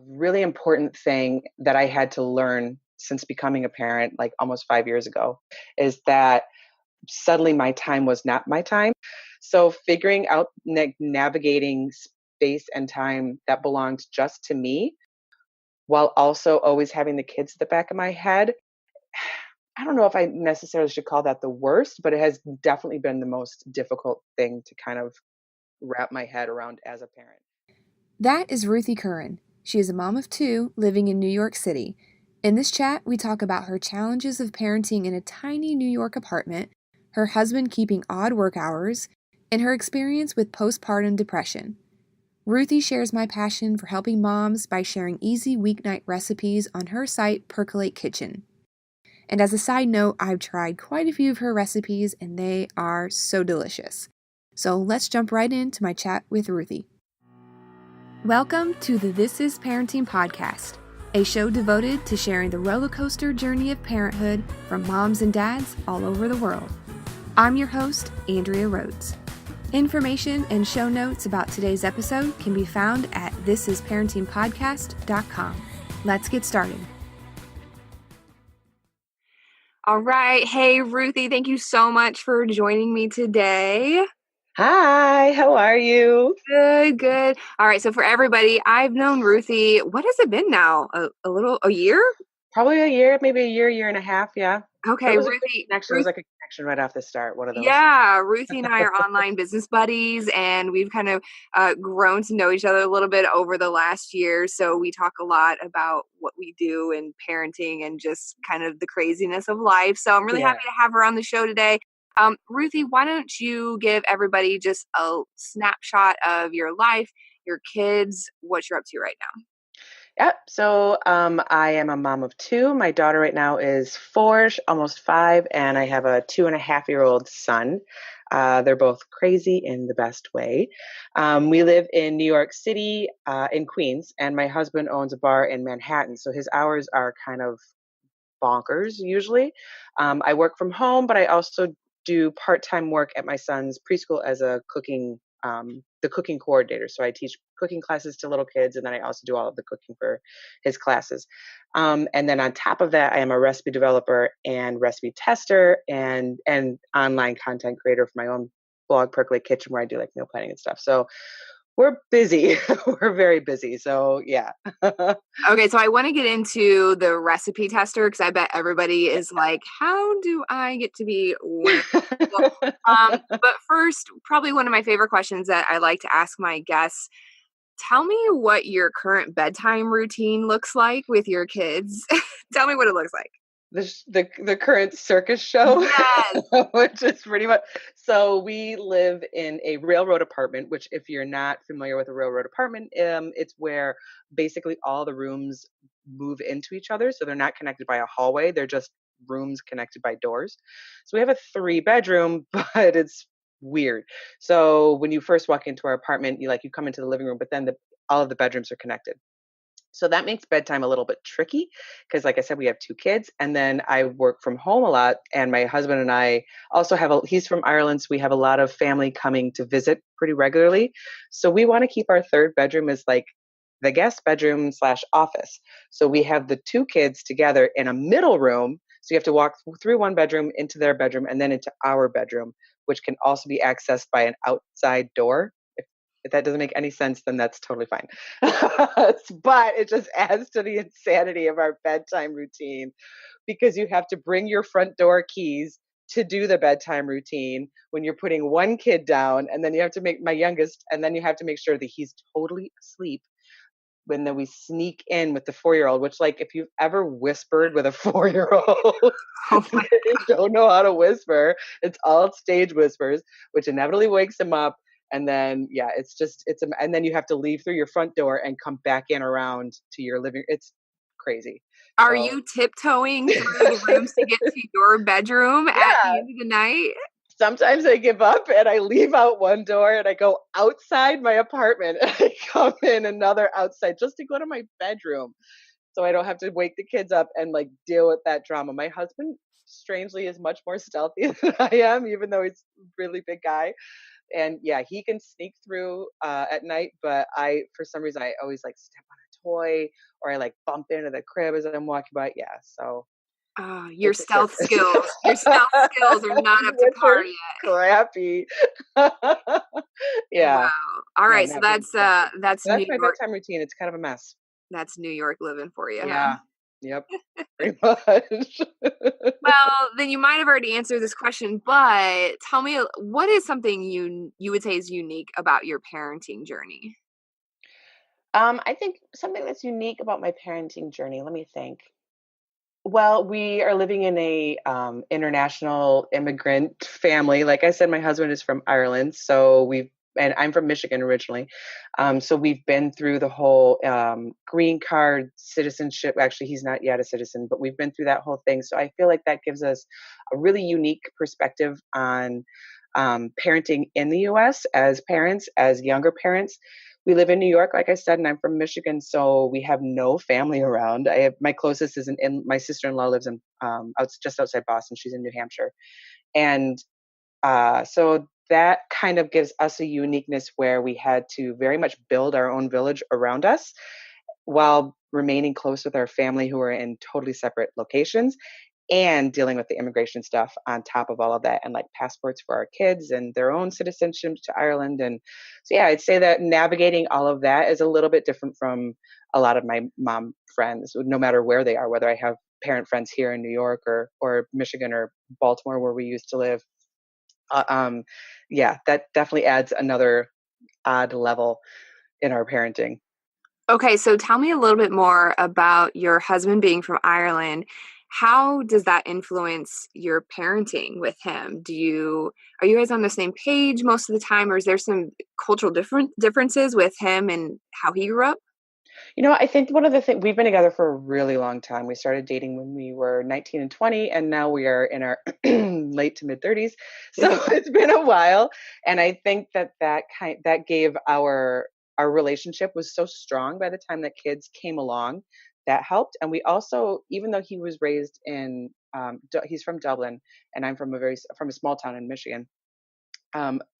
really important thing that I had to learn since becoming a parent, like almost 5 years ago, is that suddenly my time was not my time. So figuring out navigating space and time that belonged just to me while also always having the kids at the back of my head. I don't know if I necessarily should call that the worst, but it has definitely been the most difficult thing to kind of wrap my head around as a parent. That is Ruthy Kirwan. She is a mom of two living in New York City. In this chat, we talk about her challenges of parenting in a tiny New York apartment, her husband keeping odd work hours, and her experience with postpartum depression. Ruthy shares my passion for helping moms by sharing easy weeknight recipes on her site, Percolate Kitchen. And as a side note, I've tried quite a few of her recipes and they are so delicious. So let's jump right into my chat with Ruthy. Welcome to the This Is Parenting podcast, a show devoted to sharing the roller coaster journey of parenthood from moms and dads all over the world. I'm your host, Andrea Rhodes. Information and show notes about today's episode can be found at thisisparentingpodcast.com. Let's get started. All right. Hey, Ruthy, thank you so much for joining me today. Hi, how are you? Good. All right. So for everybody, I've known Ruthy, what has it been now? A year? Probably a year, maybe a year and a half. Yeah. Okay, It was a quick Ruthy. connection. It was like a connection right off the start. One of those. Yeah, Ruthy and I are online business buddies, and we've kind of grown to know each other a little bit over the last year. So we talk a lot about what we do in parenting and just kind of the craziness of life. So I'm really happy to have her on the show today. Ruthy, why don't you give everybody just a snapshot of your life, your kids, what you're up to right now? Yep. So I am a mom of two. My daughter right now is 4, almost 5, and I have a 2.5-year-old son. They're both crazy in the best way. We live in New York City, in Queens, and my husband owns a bar in Manhattan. So his hours are kind of bonkers usually. I work from home, but I also do part-time work at my son's preschool as a the cooking coordinator. So I teach cooking classes to little kids, and then I also do all of the cooking for his classes. And then on top of that, I am a recipe developer and recipe tester and online content creator for my own blog, Percolate Kitchen, where I do like meal planning and stuff. So we're busy. We're very busy. So yeah. Okay, so I want to get into the recipe tester because I bet everybody is like, how do I get to be one of those people? But first, probably one of my favorite questions that I like to ask my guests. Tell me what your current bedtime routine looks like with your kids. Tell me what it looks like. The current circus show, Yes. which is pretty much. So we live in a railroad apartment, which if you're not familiar with a railroad apartment, it's where basically all the rooms move into each other. So they're not connected by a hallway. They're just rooms connected by doors. So we have a 3-bedroom, but it's weird. So when you first walk into our apartment, you come into the living room, but then all of the bedrooms are connected. So that makes bedtime a little bit tricky because, like I said, we have 2 kids, and then I work from home a lot. And my husband and I also he's from Ireland, so we have a lot of family coming to visit pretty regularly. So we want to keep our 3rd bedroom as like the guest bedroom / office. So we have the 2 kids together in a middle room. So you have to walk through one bedroom into their bedroom and then into our bedroom, which can also be accessed by an outside door. If that doesn't make any sense, then that's totally fine. But it just adds to the insanity of our bedtime routine because you have to bring your front door keys to do the bedtime routine when you're putting one kid down, and then you have to make my youngest, and then you have to make sure that he's totally asleep. When then we sneak in with the 4-year-old, which, like, if you've ever whispered with a 4-year-old, Oh my. they don't know how to whisper. It's all stage whispers, which inevitably wakes him up. And then, yeah, and then you have to leave through your front door and come back in around to your living. It's crazy. Are So, you tiptoeing through the rooms to get to your bedroom at the yeah, end of the night? sometimes I give up and I leave out one door and I go outside my apartment and I come in another outside just to go to my bedroom. So I don't have to wake the kids up and like deal with that drama. My husband, strangely, is much more stealthy than I am, even though he's a really big guy. And yeah, he can sneak through at night, but for some reason, I always like step on a toy or I like bump into the crib as I'm walking by. Yeah, so Your it's a stealth circus. skills. Your stealth skills are not up to Which par are yet. crappy. Yeah. Wow. All Yeah, right, so not very productive. that's So New that's my York. bedtime routine. It's kind of a mess. That's New York living for you, huh? Yeah. Yep. Pretty much. Well, then you might have already answered this question, but tell me what is something you would say is unique about your parenting journey? I think something that's unique about my parenting journey, let me think. Well, we are living in a international immigrant family. Like I said, my husband is from Ireland, so we've and I'm from Michigan originally. So we've been through the whole green card citizenship. Actually, he's not yet a citizen, but we've been through that whole thing. So I feel like that gives us a really unique perspective on parenting in the U.S. as parents, as younger parents. We live in New York, like I said, and I'm from Michigan, so we have no family around. I have my closest is in my sister-in-law lives in just outside Boston. She's in New Hampshire, and so that kind of gives us a uniqueness where we had to very much build our own village around us while remaining close with our family who are in totally separate locations and dealing with the immigration stuff on top of all of that and like passports for our kids and their own citizenship to Ireland. And so, yeah, I'd say that navigating all of that is a little bit different from a lot of my mom friends, no matter where they are, whether I have parent friends here in New York or Michigan or Baltimore, where we used to live. Uh, um, yeah, that definitely adds another odd level in our parenting. Okay, so tell me a little bit more about your husband being from Ireland. How does that influence your parenting with him? Are you guys on the same page most of the time, or is there some cultural differences with him and how he grew up? I think one of the things we've been together for a really long time. We started dating when we were 19 and 20, and now we are in our late to mid 30s. So it's been a while, and I think that gave our relationship was so strong by the time that kids came along. That helped, and we also, even though he was raised in, he's from Dublin, and I'm from a small town in Michigan.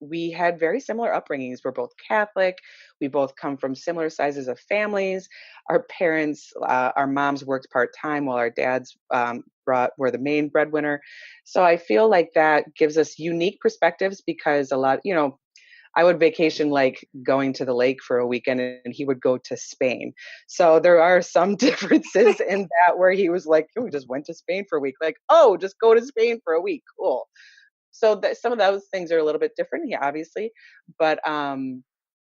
We had very similar upbringings. We're both Catholic. We both come from similar sizes of families. Our moms worked part time while our dads were the main breadwinner. So I feel like that gives us unique perspectives because I would vacation like going to the lake for a weekend and he would go to Spain. So there are some differences in that where he was like, oh, we just went to Spain for a week. Like, oh, just go to Spain for a week. Cool. So that some of those things are a little bit different, yeah, obviously, but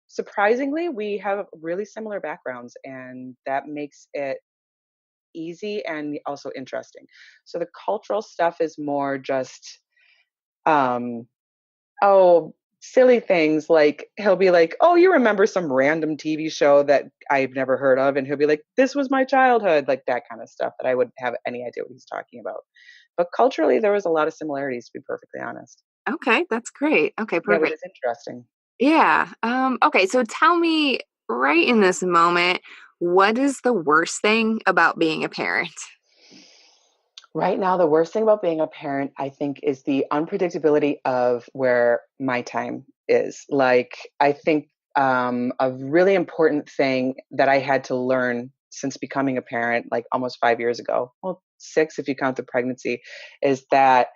surprisingly, we have really similar backgrounds, and that makes it easy and also interesting. So the cultural stuff is more just, um, oh, silly things like he'll be like, "Oh, you remember some random TV show that I've never heard of?" And he'll be like, "This was my childhood," like that kind of stuff that I wouldn't have any idea what he's talking about. But culturally, there was a lot of similarities, to be perfectly honest. Okay, that's great. Okay, Yeah, but perfect. it's interesting. Yeah. Okay, so tell me right in this moment, what is the worst thing about being a parent? Right now, the worst thing about being a parent, I think, is the unpredictability of where my time is. Like, I think a really important thing that I had to learn since becoming a parent, like almost 5 years ago, well, six if you count the pregnancy, is that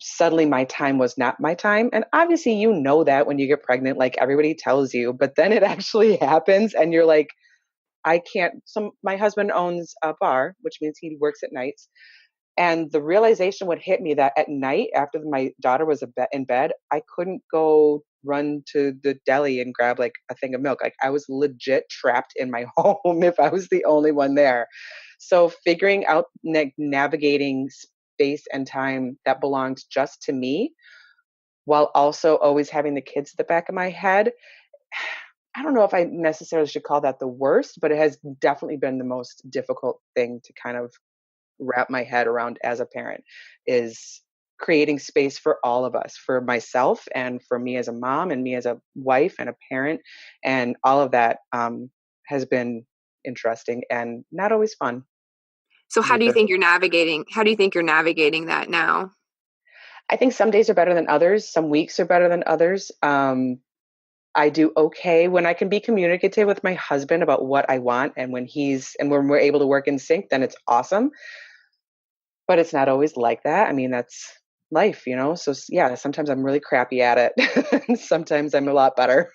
suddenly my time was not my time. And obviously, you know that when you get pregnant, like everybody tells you, but then it actually happens, and you're like, I can't. My husband owns a bar, which means he works at nights, and the realization would hit me that at night, after my daughter was in bed, I couldn't go run to the deli and grab like a thing of milk. Like I was legit trapped in my home if I was the only one there. So figuring out navigating space and time that belonged just to me while also always having the kids at the back of my head. I don't know if I necessarily should call that the worst, but it has definitely been the most difficult thing to kind of wrap my head around as a parent is creating space for all of us, for myself and for me as a mom and me as a wife and a parent, and all of that has been interesting and not always fun, So to be perfectly honest. how do you think you're navigating that now? I think some days are better than others, some weeks are better than others. I do okay when I can be communicative with my husband about what I want, and when we're able to work in sync, then it's awesome. But it's not always like that. I mean, that's life, you know? So yeah, sometimes I'm really crappy at it. And sometimes I'm a lot better.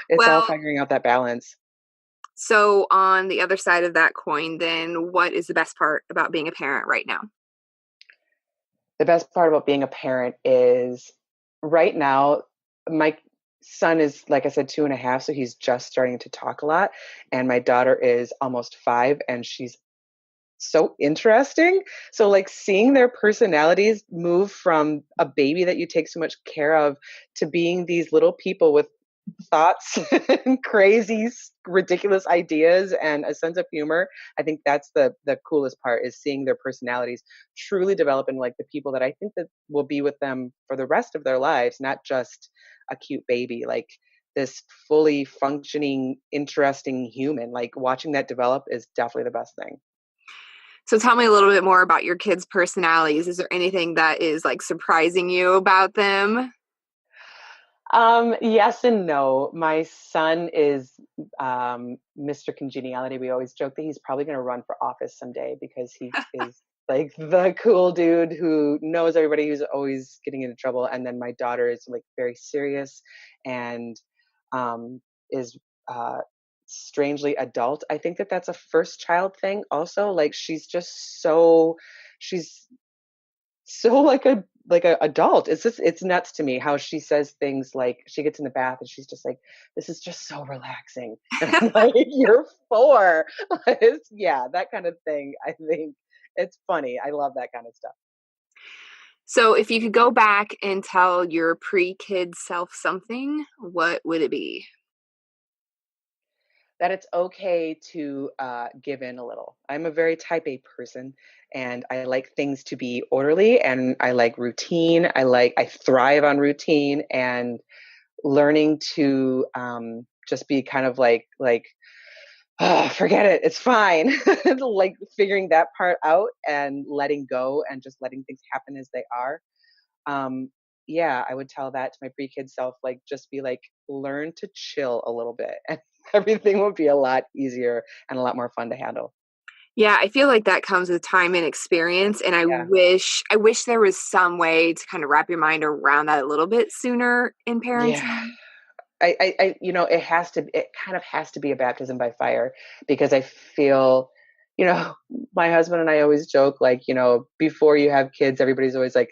It's all Well, figuring out that balance. so on the other side of that coin, then what is the best part about being a parent right now? The best part about being a parent is right now, my son is, like I said, 2.5, so he's just starting to talk a lot. And my daughter is almost 5, and she's so interesting. So, like, seeing their personalities move from a baby that you take so much care of to being these little people with thoughts and crazy, ridiculous ideas and a sense of humor. I think that's the coolest part, is seeing their personalities truly develop into like the people that I think that will be with them for the rest of their lives, not just a cute baby. Like this fully functioning, interesting human. Like watching that develop is definitely the best thing. So tell me a little bit more about your kids' personalities. Is there anything that is like surprising you about them? Yes and no. My son is Mr. Congeniality. We always joke that he's probably going to run for office someday because he is like the cool dude who knows everybody, who's always getting into trouble. And then my daughter is like very serious and is uh, strangely adult. I think that that's a first child thing. Also, like she's so like a adult. It's nuts to me how she says things like she gets in the bath and she's just like, "This is just so relaxing." And I'm like, "You're 4." Yeah, that kind of thing. I think it's funny. I love that kind of stuff. So if you could go back and tell your pre-kid self something, what would it be? That it's okay to give in a little. I'm a very type A person, and I like things to be orderly, and I like routine. I thrive on routine, and learning to just be kind of like oh, forget it, it's fine. Like figuring that part out and letting go and just letting things happen as they are. um yeah, I would tell that to my pre-kid self, like just be like, learn to chill a little bit, and everything will be a lot easier and a lot more fun to handle. Yeah, I feel like that comes with time and experience, and I Yeah, wish there was some way to kind of wrap your mind around that a little bit sooner in yeah. parenting. It has to, it kind of has to be a baptism by fire, because I feel, you know, my husband and I always joke, like, before you have kids, everybody's always like,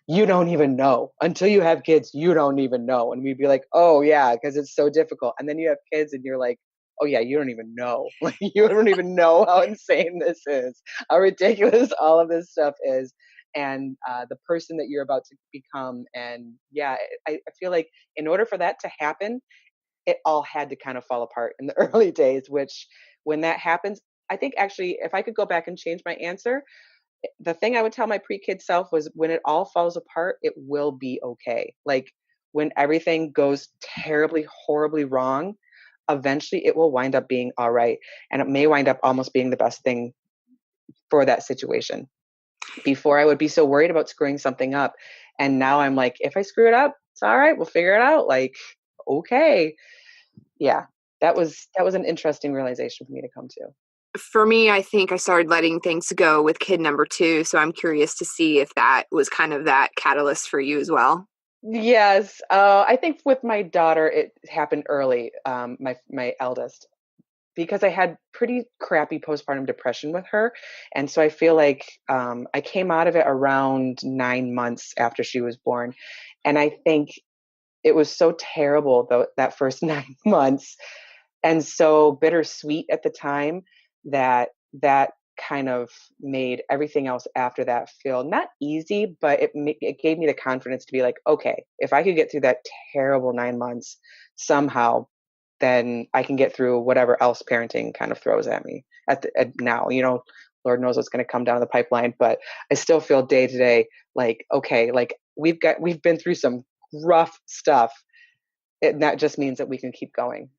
you don't even know until you have kids, you don't even know. And we'd be like, oh yeah, because it's so difficult. And then you have kids and you're like, oh yeah, you don't even know. Like you don't even know how insane this is, how ridiculous all of this stuff is. And the person that you're about to become. And yeah, I feel like in order for that to happen, it all had to kind of fall apart in the early days, which when that happens, I think actually, if I could go back and change my answer, the thing I would tell my pre-kid self was, when it all falls apart, it will be okay. Like when everything goes terribly, horribly wrong, eventually it will wind up being all right. And it may wind up almost being the best thing for that situation. Before I would be so worried about screwing something up. And now I'm like, if I screw it up, it's all right. We'll figure it out. Like, okay. Yeah. That was an interesting realization for me to come to. For me, I think I started letting things go with kid number 2, so I'm curious to see if that was kind of that catalyst for you as well. Yes, I think with my daughter, it happened early. My eldest, because I had pretty crappy postpartum depression with her, and so I feel like I came out of it around 9 months after she was born, and I think it was so terrible though that first 9 months, and so bittersweet at the time, that that kind of made everything else after that feel not easy, but it gave me the confidence to be like, okay, if I could get through that terrible 9 months somehow, then I can get through whatever else parenting kind of throws at me at now. Lord knows what's going to come down the pipeline, but I still feel day to day like, okay, like we've been through some rough stuff. That just means that we can keep going.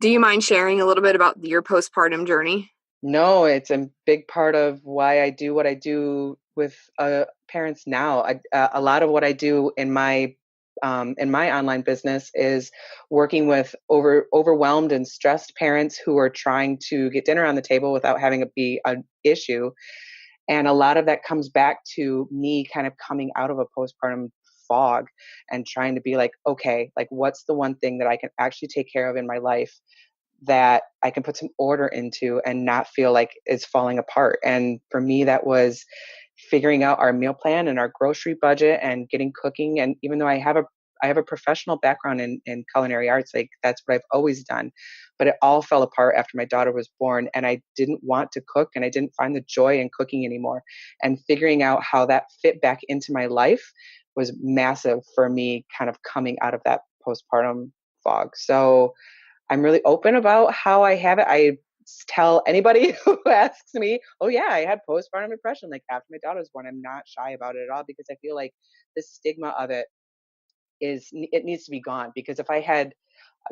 Do you mind sharing a little bit about your postpartum journey? No, it's a big part of why I do what I do with parents now. A lot of what I do in my in my online business is working with overwhelmed and stressed parents who are trying to get dinner on the table without having it be an issue. And a lot of that comes back to me kind of coming out of a postpartum fog and trying to be like, okay, like what's the one thing that I can actually take care of in my life that I can put some order into and not feel like it's falling apart. And for me, that was figuring out our meal plan and our grocery budget and getting cooking. And even though I have a professional background in culinary arts, like that's what I've always done. But it all fell apart after my daughter was born and I didn't want to cook and I didn't find the joy in cooking anymore. And figuring out how that fit back into my life was massive for me kind of coming out of that postpartum fog. So I'm really open about how I have it. I tell anybody who asks me, "Oh yeah, I had postpartum depression like after my daughter was born." I'm not shy about it at all because I feel like the stigma of it it needs to be gone because if I had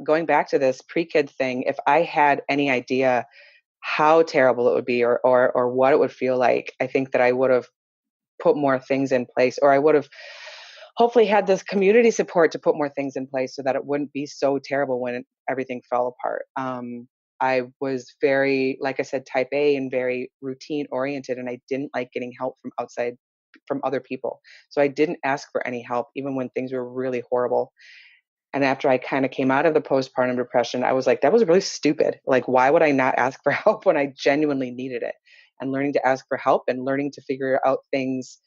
going back to this pre-kid thing, if I had any idea how terrible it would be or what it would feel like, I think that I would have put more things in place or I would have hopefully had this community support to put more things in place so that it wouldn't be so terrible when everything fell apart. I was very, like I said, type A and very routine oriented, and I didn't like getting help from outside, from other people. So I didn't ask for any help, even when things were really horrible. And after I kind of came out of the postpartum depression, I was like, that was really stupid. Like, why would I not ask for help when I genuinely needed it? And learning to ask for help and learning to figure out things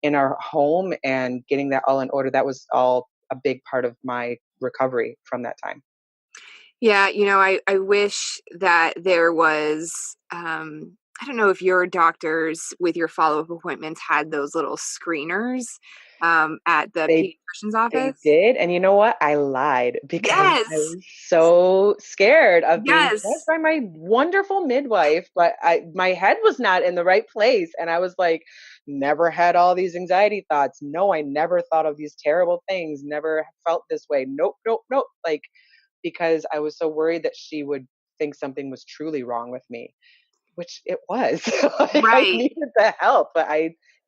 in our home and getting that all in order, that was all a big part of my recovery from that time. Yeah, I wish that there was, I don't know if your doctors with your follow-up appointments had those little screeners at the They pediatrician's They office. did, and you know what? I lied because I Yes. was so scared of being judged Yes. by my wonderful midwife, but my head was not in the right place, and I was like, never had all these anxiety thoughts. No, I never thought of these terrible things. Never felt this way. Nope, nope, nope. Like because I was so worried that she would think something was truly wrong with me, which it was. Like I Right. needed the help, but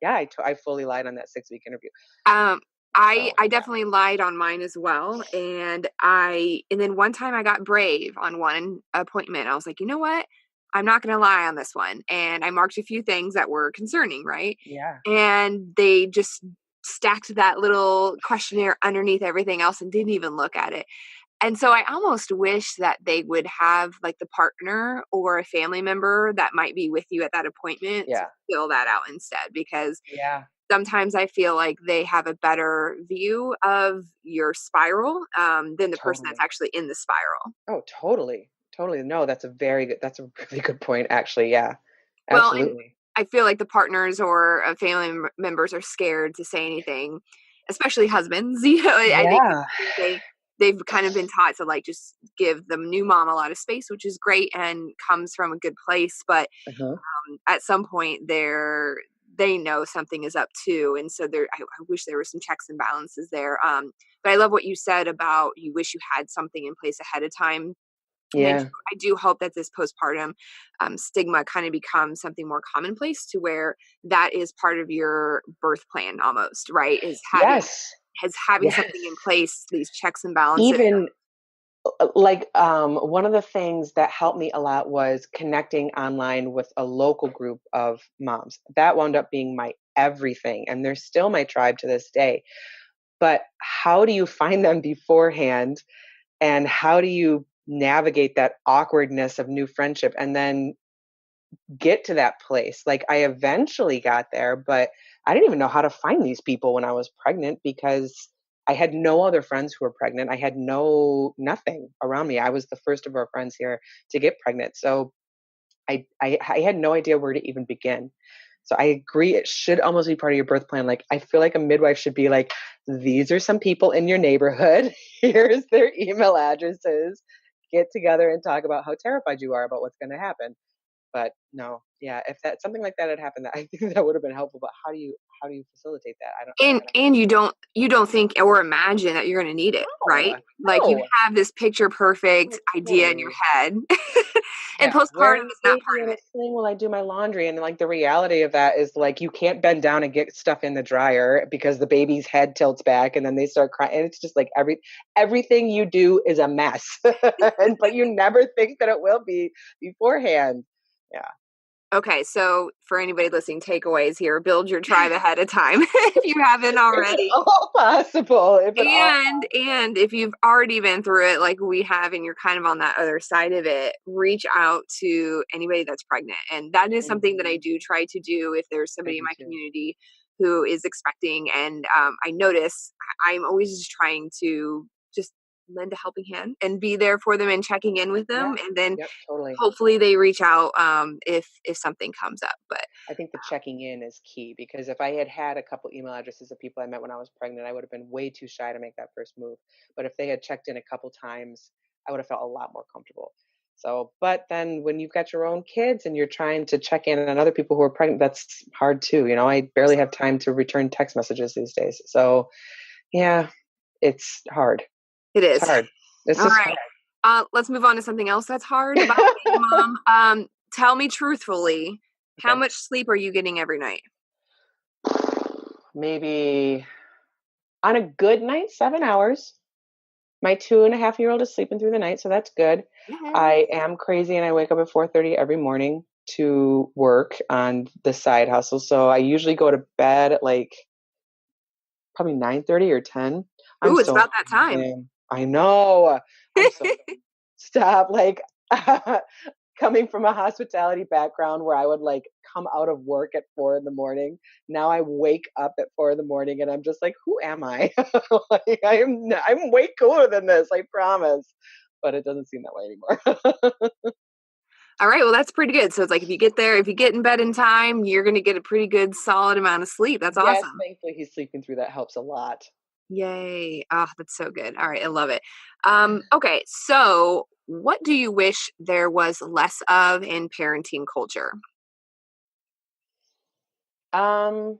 yeah, I fully lied on that 6-week interview. Um, I So I definitely lied on mine as well, and then one time I got brave on one appointment. I was like, "You know what? I'm not gonna lie on this one." And I marked a few things that were concerning, right? yeah, And they just stacked that little questionnaire underneath everything else and didn't even look at it. And so I almost wish that they would have like the partner or a family member that might be with you at that appointment to yeah, fill that out instead, because yeah. sometimes I feel like they have a better view of your spiral, than the person that's Totally. actually in the spiral. Oh, totally. Totally. No, that's a really good point, actually. Yeah, Well, and absolutely. I feel like the partners or family members are scared to say anything, especially husbands. I think Yeah. they've kind of been taught to like just give the new mom a lot of space, which is great and comes from a good place. But Uh-huh. at some point, they know something is up too, and so I wish there were some checks and balances there. But I love what you said about you wish you had something in place ahead of time. And Yeah. I do hope that this postpartum stigma kind of becomes something more commonplace to where that is part of your birth plan almost, right? Yes. Has having Yes. something in place, these checks and balances. Even like one of the things that helped me a lot was connecting online with a local group of moms. That wound up being my everything, and they're still my tribe to this day. But how do you find them beforehand, and how do you navigate that awkwardness of new friendship and then get to that place? Like I eventually got there, but I didn't even know how to find these people when I was pregnant because I had no other friends who were pregnant. I had nothing around me. I was the first of our friends here to get pregnant. So I had no idea where to even begin. So I agree it should almost be part of your birth plan. Like I feel like a midwife should be like, these are some people in your neighborhood. Here's their email addresses. Get together and talk about how terrified you are about what's going to happen. But no, yeah, if that something like that had happened, that I think that would have been helpful. But how do you facilitate that? I don't And you don't think or imagine that you're gonna need it, right? know. Like, you No, have this picture perfect no, idea in your totally. head. And Yeah, where's postpartum is the not baby part of in a it. sling while I do my laundry? And like the reality of that is like you can't bend down and get stuff in the dryer because the baby's head tilts back and then they start crying. And it's just like everything you do is a mess. And but you never think that it will be beforehand. Yeah. Okay, so for anybody listening, takeaways here, build your tribe ahead of time if you haven't If at already. all possible. If at all And if you've already been through it like we have and you're kind of on that other side of it, reach out to anybody that's pregnant. And that is something that I Mhm. do try to do if there's I somebody in do my too. community who is expecting. And I notice I'm always just trying to just lend a helping hand and be there for them and checking in with them. Yeah. And then Yep, totally. hopefully they reach out if something comes up. But I think the checking in is key because if I had had a couple email addresses of people I met when I was pregnant, I would have been way too shy to make that first move. But if they had checked in a couple times, I would have felt a lot more comfortable. So, but then when you've got your own kids and you're trying to check in on other people who are pregnant, that's hard too. You know, I barely have time to return text messages these days. So, yeah, it's hard. it It's is. hard. It's All just right. hard. Let's move on to something else that's hard about being a mom. Tell me truthfully, how Okay. much sleep are you getting every night? Maybe on a good night, 7 hours. My 2.5-year-old is sleeping through the night, so that's good. I Yes. am crazy and I wake up at 4:30 every morning to work on the side hustle. So I usually go to bed at like probably 9:30 or 10. I'm Ooh, it's so about that time. man. I know. I'm so stop like coming from a hospitality background where I would like come out of work at 4 in the morning. Now I wake up at 4 in the morning and I'm just like, who am I? Like, I'm way cooler than this, I promise. But it doesn't seem that way anymore. All right, well, that's pretty good. So it's like if you get in bed in time, you're going to get a pretty good solid amount of sleep. That's Yes, awesome. thankfully he's sleeping through. That helps a lot. Yay. Ah, that's so good. All right, I love it. Okay, so what do you wish there was less of in parenting culture? Um,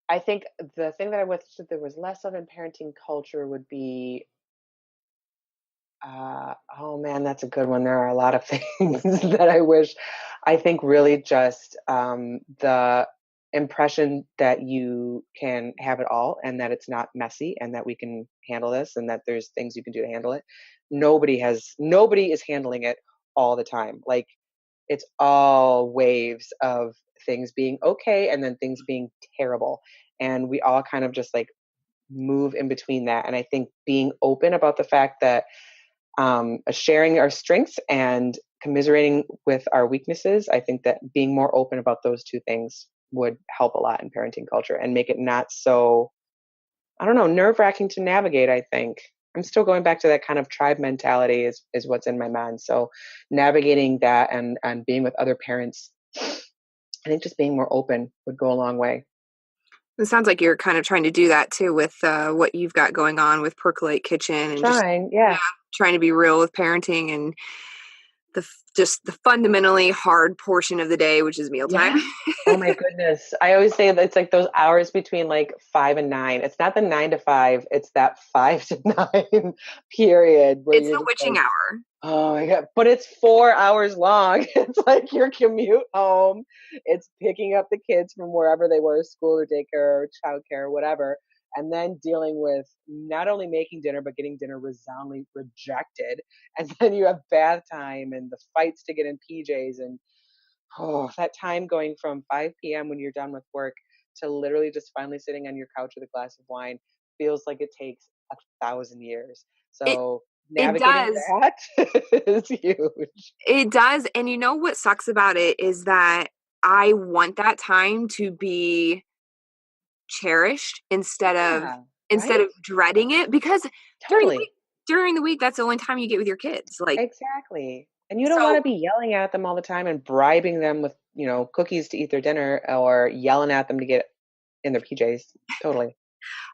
I think the thing that I wish that there was less of in parenting culture would be oh man, that's a good one. There are a lot of things that I wish. I think really just the impression that you can have it all and that it's not messy and that we can handle this and that there's things you can do to handle it. Nobody is handling it all the time. Like it's all waves of things being okay and then things being terrible. And we all kind of just like move in between that. And I think being open about the fact that sharing our strengths and commiserating with our weaknesses. I think that being more open about those two things would help a lot in parenting culture and make it not so, I don't know, nerve wracking to navigate. I think I'm still going back to that kind of tribe mentality is what's in my mind. So navigating that and being with other parents, I think just being more open would go a long way. It sounds like you're kind of trying to do that too with what you've got going on with Percolate Kitchen and just Trying, yeah, yeah. trying to be real with parenting and just the fundamentally hard portion of the day, which is mealtime. Yeah. Oh my goodness. I always say that it's like those hours between like 5 and 9. It's not the 9 to 5, it's that 5 to 9 period where It's you're the just witching like, hour. oh my God. But it's 4 hours long. It's like your commute home. It's picking up the kids from wherever they were, school or daycare or childcare or whatever. And then dealing with not only making dinner, but getting dinner resoundingly rejected. And then you have bath time and the fights to get in PJs and oh, that time going from 5 p.m. when you're done with work to literally just finally sitting on your couch with a glass of wine feels like it takes 1,000 years. It So it navigating does. that is huge. It does. And you know what sucks about it is that I want that time to be cherished Yeah, instead right? of dreading it because during the Totally. week during the week that's the only time you get with your kids. Like Exactly. And you don't want so to be yelling at them all the time and bribing them with, cookies to eat their dinner or yelling at them to get in their PJs. Totally.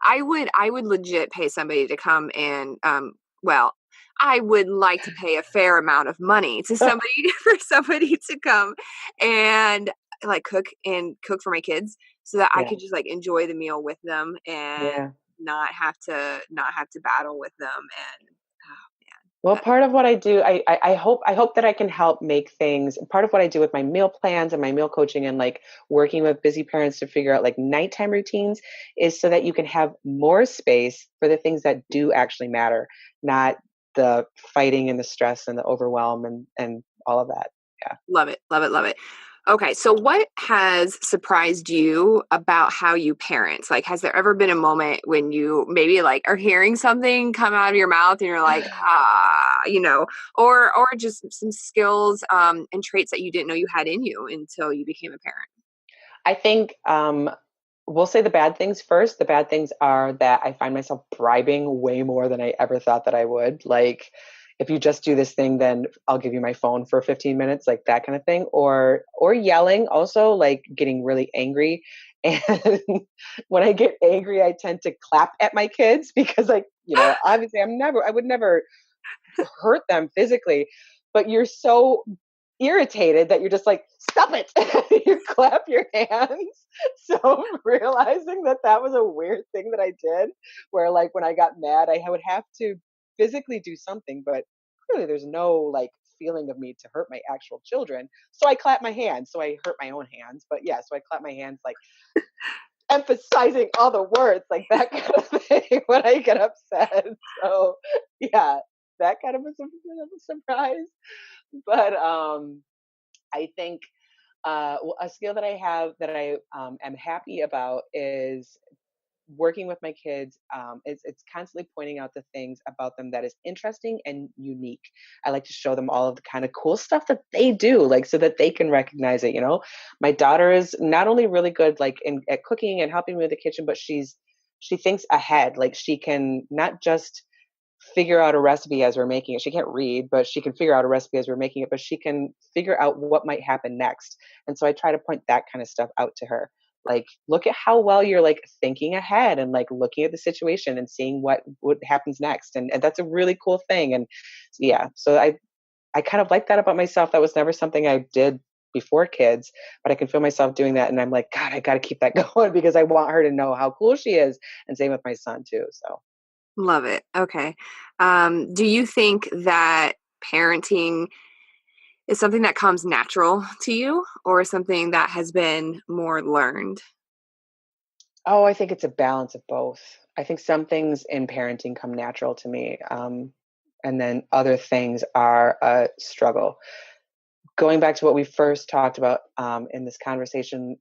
I would legit pay somebody to come and well, I would like to pay a fair amount of money to somebody for somebody to come and like cook for my kids so that I Yeah. could just like enjoy the meal with them and Yeah. not have to battle with them and oh man. Well, That part of what I do, I hope that I can help make things. Part of what I do with my meal plans and my meal coaching and like working with busy parents to figure out like nighttime routines is so that you can have more space for the things that do actually matter, not the fighting and the stress and the overwhelm and all of that. Yeah. Love it, love it, love it. Okay, so what has surprised you about how you parent? Like, has there ever been a moment when you maybe like are hearing something come out of your mouth and you're like, or just some skills and traits that you didn't know you had in you until you became a parent? I think we'll say the bad things first. The bad things are that I find myself bribing way more than I ever thought that I would. Like, if you just do this thing, then I'll give you my phone for 15 minutes, like that kind of thing. Or yelling, also like getting really angry. And when I get angry, I tend to clap at my kids because like, obviously I would never hurt them physically, but you're so irritated that you're just like, stop it. You clap your hands. So realizing that that was a weird thing that I did, where like when I got mad, I would have to physically do something, but clearly there's no like feeling of me to hurt my actual children. So I clap my hands. So I hurt my own hands. But yeah, so I clap my hands like emphasizing all the words, like that kind of thing when I get upset. So yeah, that kind of a surprise. But I think a skill that I have that I am happy about is working with my kids. It's constantly pointing out the things about them that is interesting and unique. I like to show them all of the kind of cool stuff that they do, like so that they can recognize it. My daughter is not only really good like at cooking and helping me with the kitchen, but she thinks ahead. Like she can not just figure out a recipe as we're making it. She can't read, but she can figure out a recipe as we're making it, but she can figure out what might happen next. And so I try to point that kind of stuff out to her. Like, look at how well you're like thinking ahead and like looking at the situation and seeing what happens next. And that's a really cool thing. And yeah, so I kind of like that about myself. That was never something I did before kids, but I can feel myself doing that. And I'm like, God, I got to keep that going because I want her to know how cool she is. And same with my son too. So Love it. Okay. Do you think that parenting is something that comes natural to you or something that has been more learned? oh, I think it's a balance of both. I think some things in parenting come natural to me, and then other things are a struggle. Going back to what we first talked about in this conversation,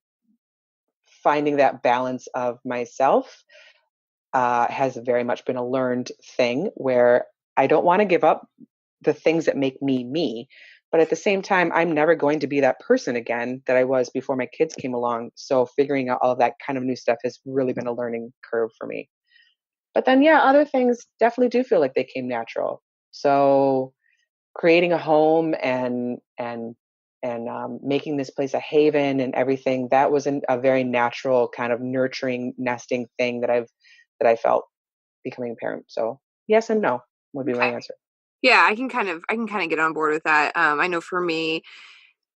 finding that balance of myself has very much been a learned thing where I don't want to give up the things that make me me. But at the same time, I'm never going to be that person again that I was before my kids came along. So figuring out all of that kind of new stuff has really been a learning curve for me. But then, yeah, other things definitely do feel like they came natural. So creating a home and making this place a haven and everything that was a very natural kind of nurturing nesting thing that I felt becoming a parent. So yes and no would be my Okay. answer. Yeah, I can kind of get on board with that. I know for me,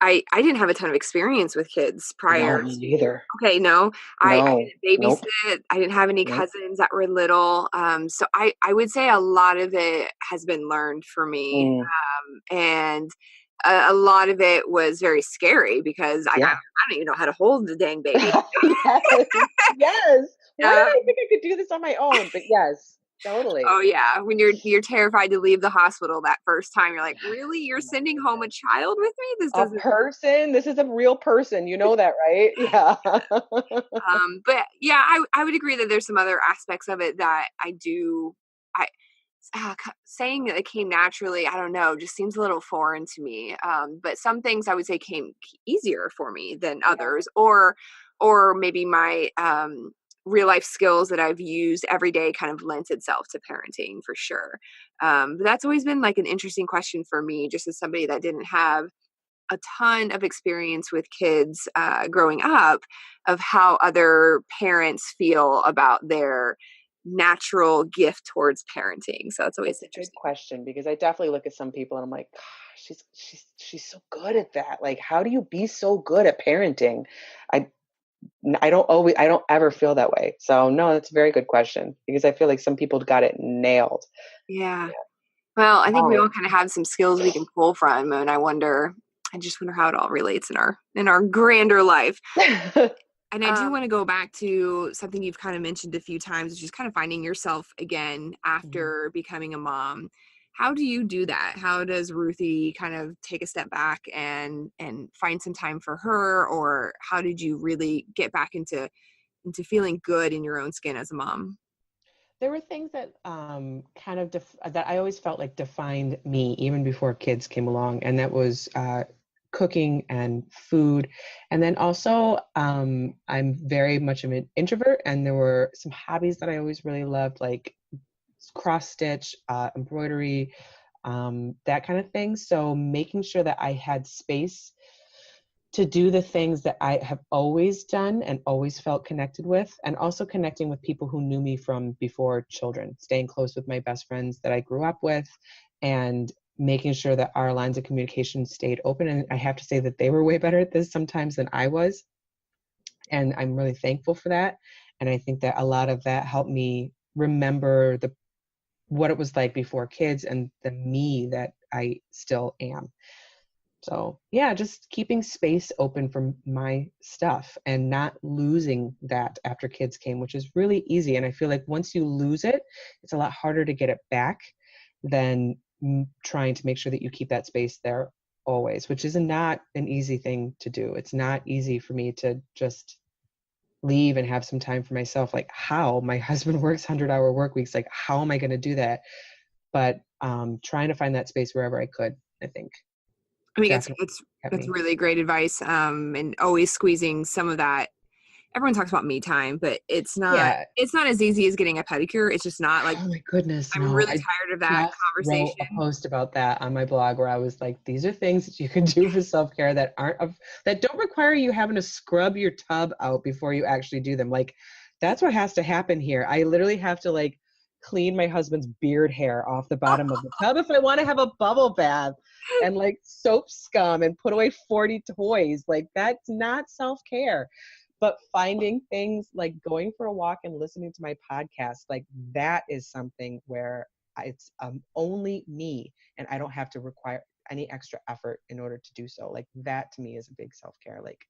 I didn't have a ton of experience with kids prior No, me to. neither. Okay, no, I No, didn't nope, babysit. I didn't have any nope. cousins that were little. So I would say a lot of it has been learned for me, Mm, and a lot of it was very scary because I yeah. don't even know how to hold the dang baby. Yes, yes. Why did Um, I think I could do this on my own? But yes, totally. oh yeah, when you're terrified to leave the hospital that first time, you're like, really, you're Oh my sending home a goodness. child with me? This A doesn't. person? This is a real person. You know that, right? Yeah. But yeah, I would agree that there's some other aspects of it that I do. I saying that it came naturally, I don't know, just seems a little foreign to me. But some things I would say came easier for me than Yeah. others, or maybe my real life skills that I've used every day kind of lends itself to parenting for sure. But that's always been like an interesting question for me, just as somebody that didn't have a ton of experience with kids growing up of how other parents feel about their natural gift towards parenting. So that's always It's a good interesting. question because I definitely look at some people and I'm like, "Gosh, she's so good at that. Like, how do you be so good at parenting?" I I don't ever feel that way. So no, that's a very good question because I feel like some people got it nailed. Yeah. Well, I think we Wow. all kind of have some skills we can pull from, and I just wonder how it all relates in our grander life. And I do um, want to go back to something you've kind of mentioned a few times, which is kind of finding yourself again mhm. after becoming a mom. How do you do that? How does Ruthie kind of take a step back and find some time for her, or how did you really get back into feeling good in your own skin as a mom? There were things that kind of that I always felt like defined me even before kids came along, and that was cooking and food. And then also, I'm very much of an introvert, and there were some hobbies that I always really loved, like cross stitch, embroidery, that kind of thing. So making sure that I had space to do the things that I have always done and always felt connected with, and also connecting with people who knew me from before children, staying close with my best friends that I grew up with, and making sure that our lines of communication stayed open. And I have to say that they were way better at this sometimes than I was. And I'm really thankful for that. And I think that a lot of that helped me remember what it was like before kids and the me that I still am. So yeah, just keeping space open for my stuff and not losing that after kids came, which is really easy. And I feel like once you lose it, it's a lot harder to get it back than trying to make sure that you keep that space there always, which is not an easy thing to do. It's not easy for me to just leave and have some time for myself. Like how my husband works 100-hour work weeks, like how am I going to do that? But trying to find that space wherever I could, I think I think definitely kept it's me. really great advice. And always squeezing some of that. Everyone talks about me time, but Yeah. it's not as easy as getting a pedicure. It's just not like Oh my goodness, I'm no. really I tired of that just wrote a conversation. post about that on my blog where I was like, these are things that you can do for self-care that aren't that don't require you having to scrub your tub out before you actually do them. Like that's what has to happen here. I literally have to like clean my husband's beard hair off the bottom of the tub if I want to have a bubble bath and like soap scum and put away 40 toys. Like that's not self-care. But finding things like going for a walk and listening to my podcast, like that is something where it's only me and I don't have to require any extra effort in order to do so. Like that to me is a big self-care, like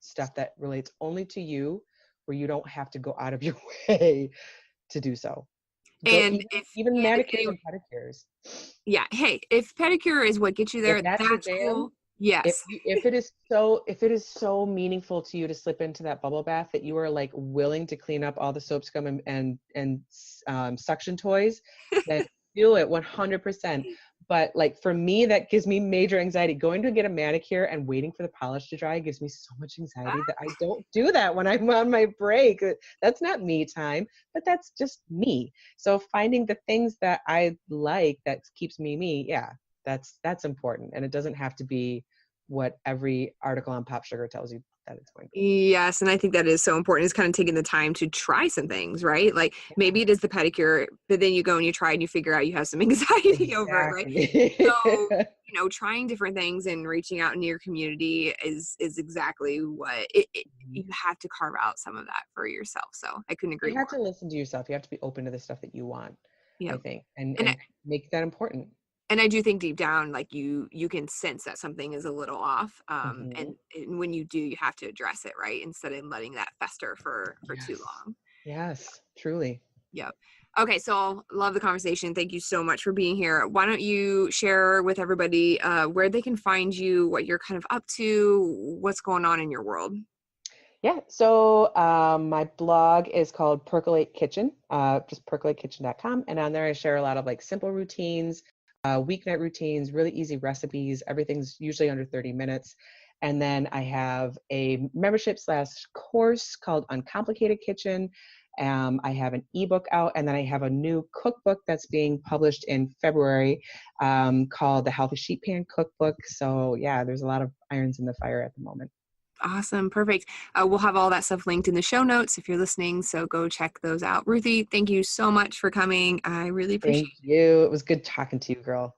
stuff that relates only to you where you don't have to go out of your way to do so. Go And even manicures and pedicures. yeah, hey, if pedicure is what gets you If there, that's your that's jam, cool. Yes. if it is so meaningful to you to slip into that bubble bath that you are like willing to clean up all the soap scum and suction toys, then do it 100%. But like for me, that gives me major anxiety. Going to get a manicure and waiting for the polish to dry gives me so much anxiety that I don't do that when I'm on my break. That's not me time, but that's just me. So finding the things that I like that keeps me me, yeah, that's important, and it doesn't have to be what every article on Pop Sugar tells you that it's going to be. Yes, and I think that is so important. Is kind of taking the time to try some things, right? Like Yeah, maybe it is the pedicure, but then you go and you try and you figure out you have some anxiety over it, right? exactly. So, trying different things and reaching out into your community is exactly what you have to carve out some of that for yourself. So I couldn't agree You have more. to listen to yourself. You have to be open to the stuff that you want, Yeah. I think, and And and make that important. and I do think deep down, like you can sense that something is a little off. Hmm. And when you do, you have to address it, right? Instead of letting that fester for too Yes. long. Yes, truly. Yep. Okay, so love the conversation. Thank you so much for being here. Why don't you share with everybody where they can find you, what you're kind of up to, what's going on in your world? Yeah, so my blog is called Percolate Kitchen, just percolatekitchen.com. And on there, I share a lot of like simple routines, weeknight routines, really easy recipes. Everything's usually under 30 minutes. And then I have a membership slash course called Uncomplicated Kitchen. I have an ebook out, and then I have a new cookbook that's being published in February called the Healthy Sheet Pan Cookbook. So yeah, there's a lot of irons in the fire at the moment. Awesome. Perfect. We'll have all that stuff linked in the show notes if you're listening, so go check those out. Ruthy, thank you so much for coming. I really appreciate Thank you. It was good talking to you, girl.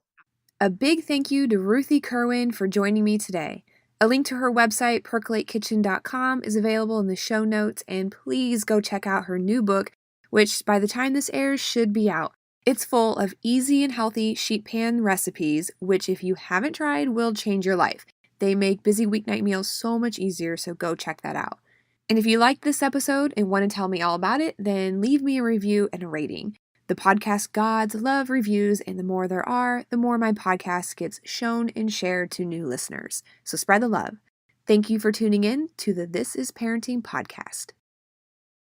it. A big thank you to Ruthy Kirwan for joining me today. A link to her website, percolatekitchen.com, is available in the show notes, and please go check out her new book, which by the time this airs should be out. It's full of easy and healthy sheet pan recipes, which if you haven't tried will change your life. They make busy weeknight meals so much easier, so go check that out. And if you liked this episode and want to tell me all about it, then leave me a review and a rating. The podcast gods love reviews, and the more there are, the more my podcast gets shown and shared to new listeners. So spread the love. Thank you for tuning in to the This is Parenting podcast.